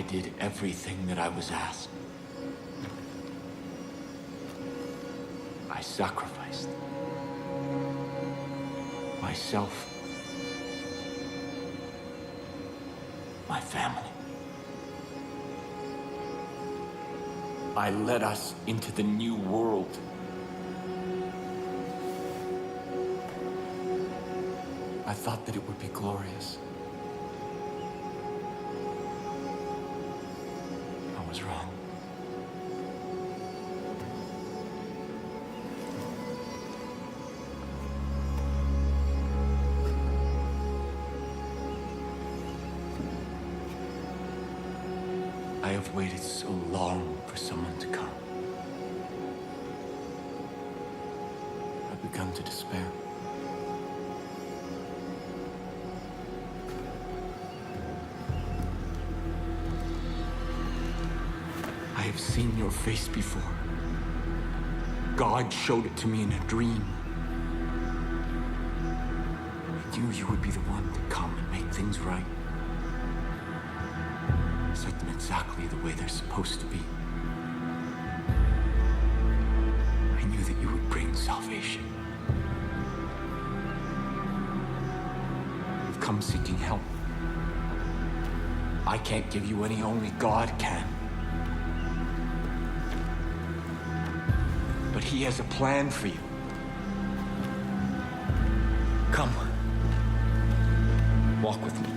did everything that I was asked. I sacrificed myself, my family. I led us into the new world. I thought that it would be glorious. I was wrong. I have waited so long for someone to come. I've begun to despair. I have seen your face before. God showed it to me in a dream. I knew you would be the one to come and make things right. Set them exactly the way they're supposed to be. I knew that you would bring salvation. You've come seeking help. I can't give you any, only God can. But He has a plan for you. Come. Walk with me.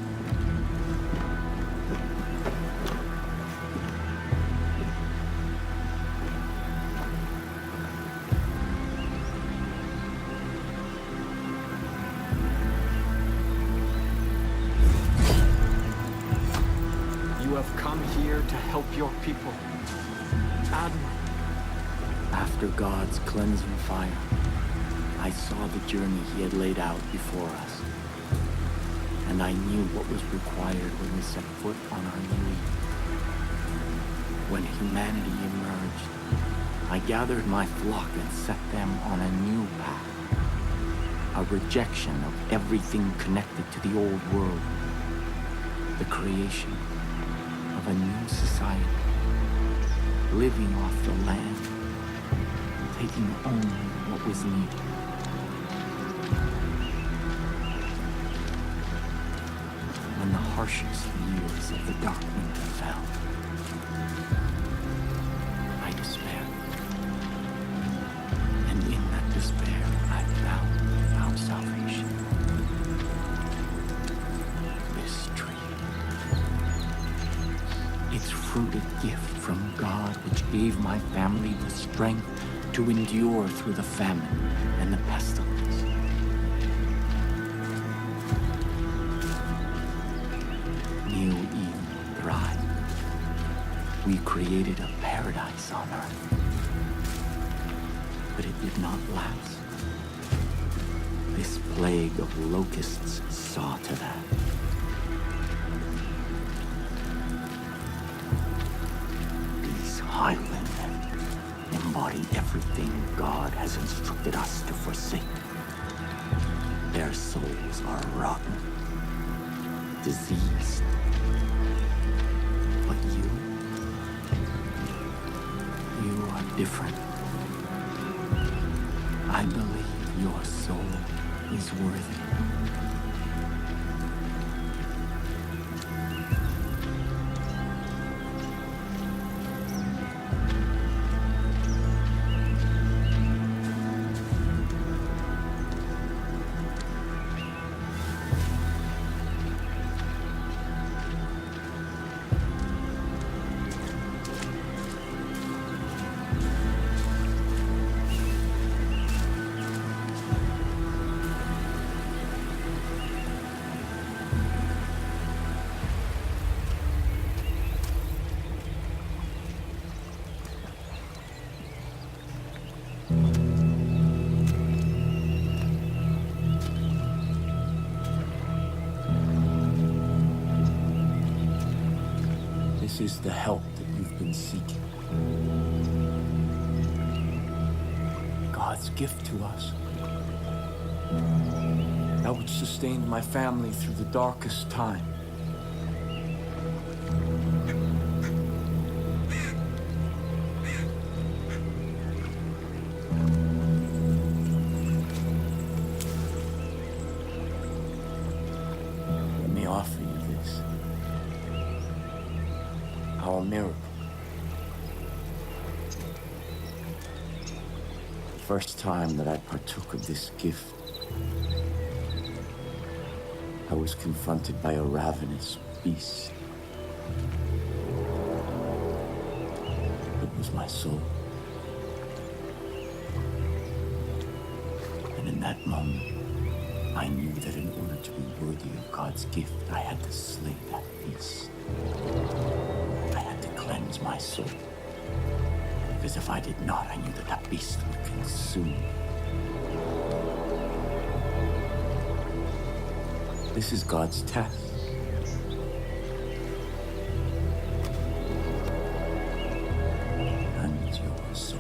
You have come here to help your people. Admiral. After God's cleansing fire, I saw the journey He had laid out before us. And I knew what was required when we set foot on our new Eden. When humanity emerged, I gathered my flock and set them on a new path. A rejection of everything connected to the old world. The creation of a new society, living off the land, taking only what was needed. When the harshest years of the dark winter fell, I despaired. And in that despair, I found our salvation. This tree. Its fruit a gift from God, which gave my family the strength to endure through the famine and the pestilence. New Eden thrived. We created a paradise on earth. But it did not last. This plague of locusts saw to that. These Highwaymen embody everything God has instructed us to forsake. Their souls are rotten, diseased. But you are different. I believe your soul is worthy. This is the help that you've been seeking. God's gift to us. That which sustained my family through the darkest time. first time that I partook of this gift, I was confronted by a ravenous beast. It was my soul. And in that moment, I knew that in order to be worthy of God's gift, I had to slay that beast. I had to cleanse my soul. Because if I did not, I knew that that beast would consume me. This is God's test. And your soul.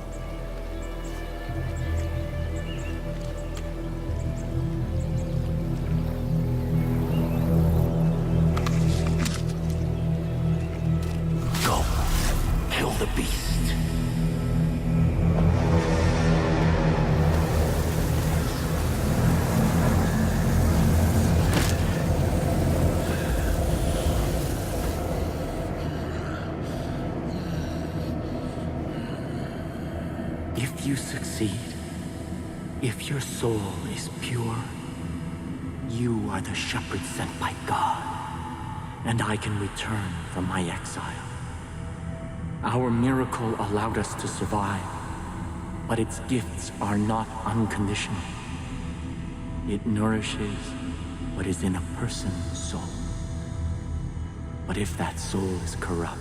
Go, kill the beast. If you succeed, if your soul is pure, you are the shepherd sent by God, and I can return from my exile. Our miracle allowed us to survive, but its gifts are not unconditional. It nourishes what is in a person's soul. But if that soul is corrupt,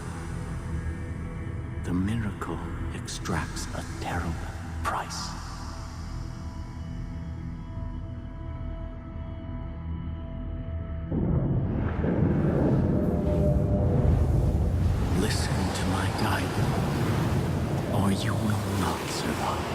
the miracle extracts a terrible price. Listen to my guidance, or you will not survive.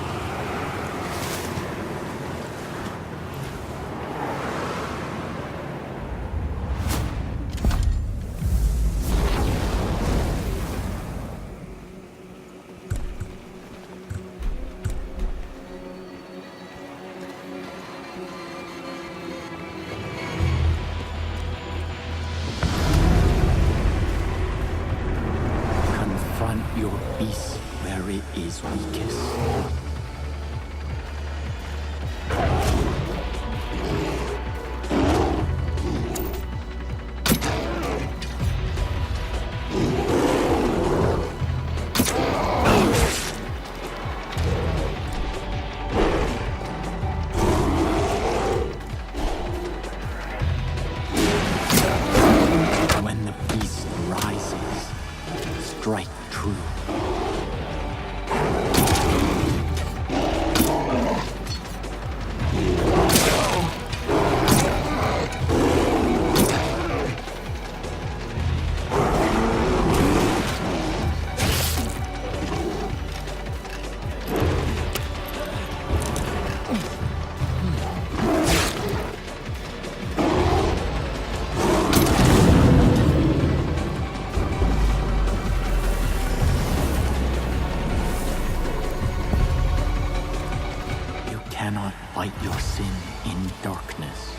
Your beast where it is weakest. When the beast rises, strike true. Cannot fight your sin in darkness.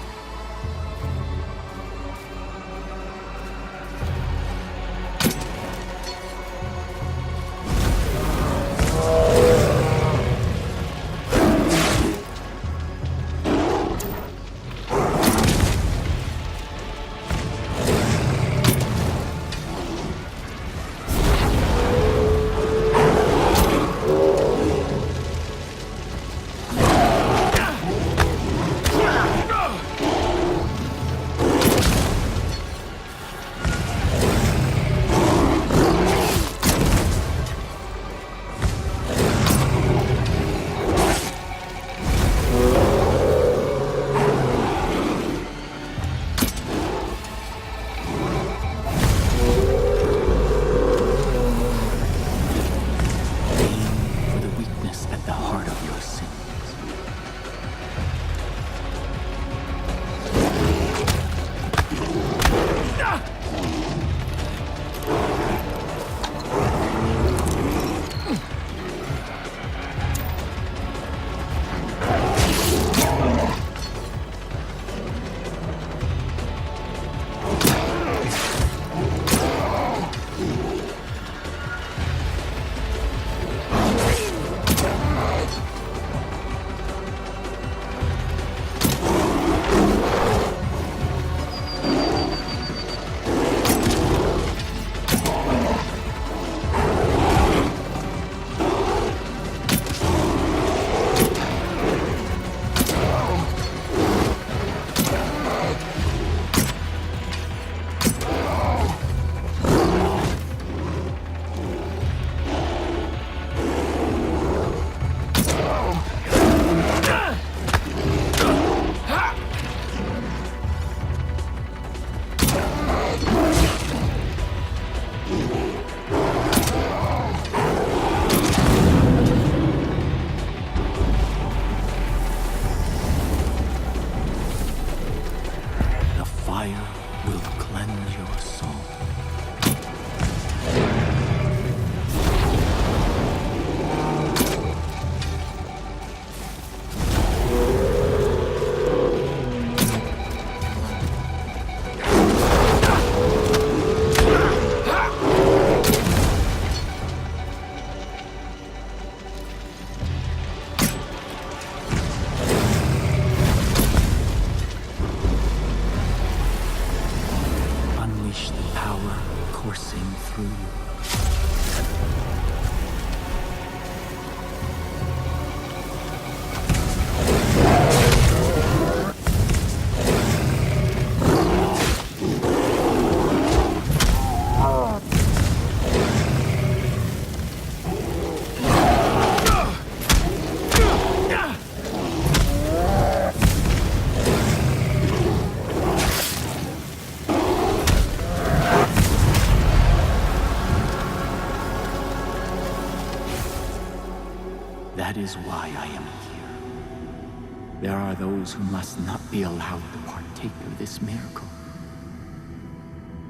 That is why I am here. There are those who must not be allowed to partake of this miracle.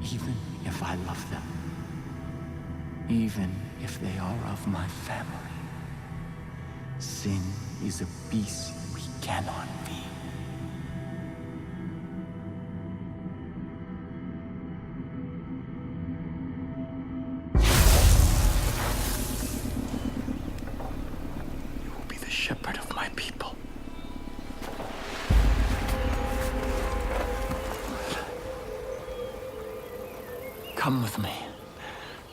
Even if I love them. Even if they are of my family. Sin is a beast we cannot feed. Shepherd of my people. Come with me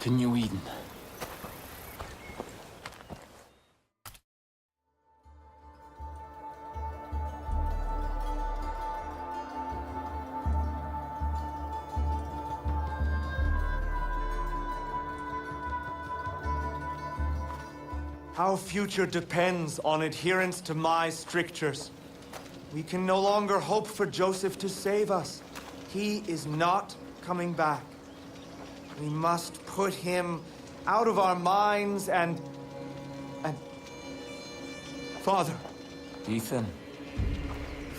to New Eden. Our future depends on adherence to my strictures. We can no longer hope for Joseph to save us. He is not coming back. We must put him out of our minds and... Father. Ethan.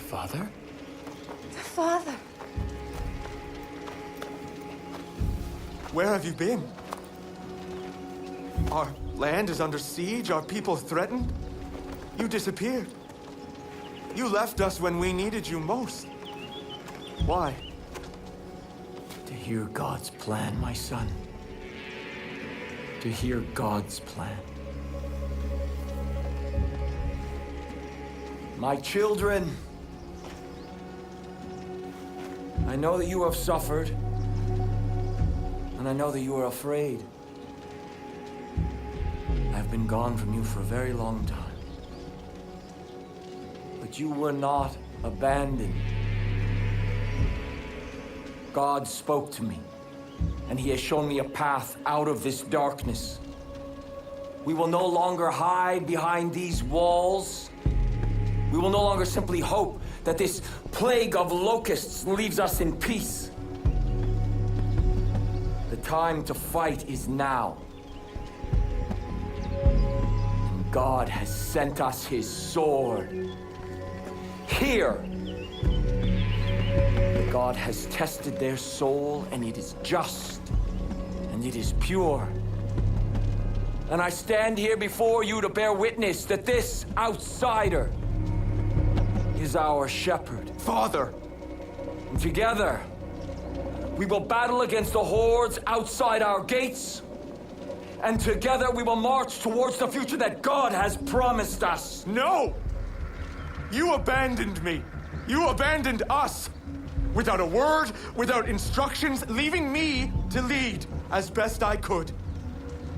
Father? Father. Where have you been? Our land is under siege, our people threatened. You disappeared. You left us when we needed you most. Why? To hear God's plan, my son. To hear God's plan. My children, I know that you have suffered, and I know that you are afraid. I've been gone from you for a very long time. But you were not abandoned. God spoke to me, and He has shown me a path out of this darkness. We will no longer hide behind these walls. We will no longer simply hope that this plague of locusts leaves us in peace. The time to fight is now. And God has sent us His sword. Here! God has tested their soul, and it is just, and it is pure. And I stand here before you to bear witness that this outsider is our shepherd. Father! And together, we will battle against the hordes outside our gates, and together we will march towards the future that God has promised us. No! You abandoned me. You abandoned us. Without a word, without instructions, leaving me to lead as best I could.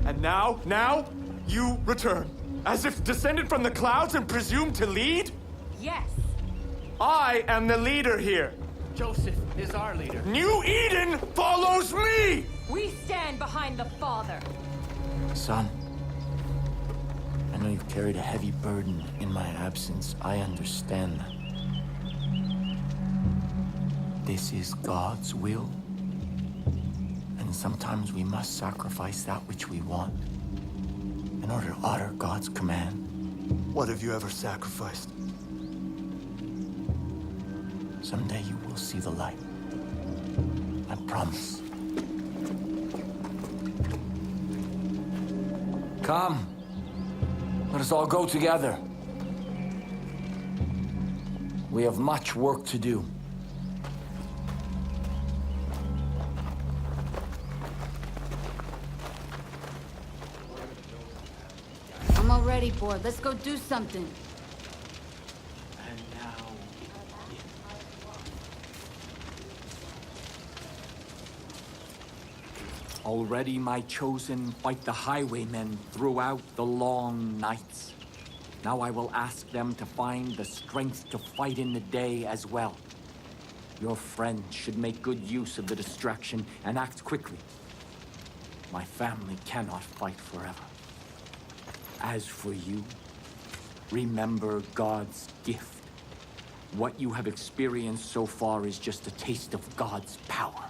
And now, you return. As if descended from the clouds and presumed to lead? Yes. I am the leader here. Joseph is our leader. New Eden follows me! We stand behind the Father. Son, I know you've carried a heavy burden in my absence. I understand that. This is God's will. And sometimes we must sacrifice that which we want in order to honor God's command. What have you ever sacrificed? Someday you will see the light. I promise. Come. Let us all go together. We have much work to do. I'm all ready, boy. Let's go do something. And now... Already my chosen fight the Highwaymen throughout the long nights. Now I will ask them to find the strength to fight in the day as well. Your friend should make good use of the distraction and act quickly. My family cannot fight forever. As for you, remember God's gift. What you have experienced so far is just a taste of God's power.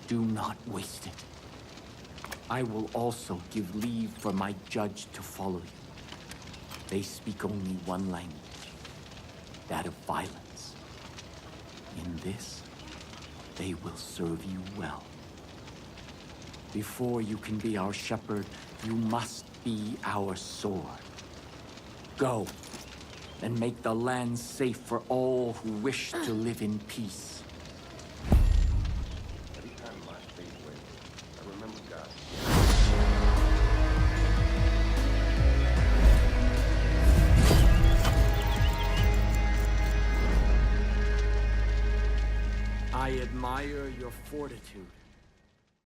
Do not waste it. I will also give leave for my judge to follow you. They speak only one language, that of violence. In this, they will serve you well. Before you can be our shepherd, you must be our sword. Go, and make the land safe for all who wish to live in peace. Every time my faith wavers, I remember God. I admire your fortitude.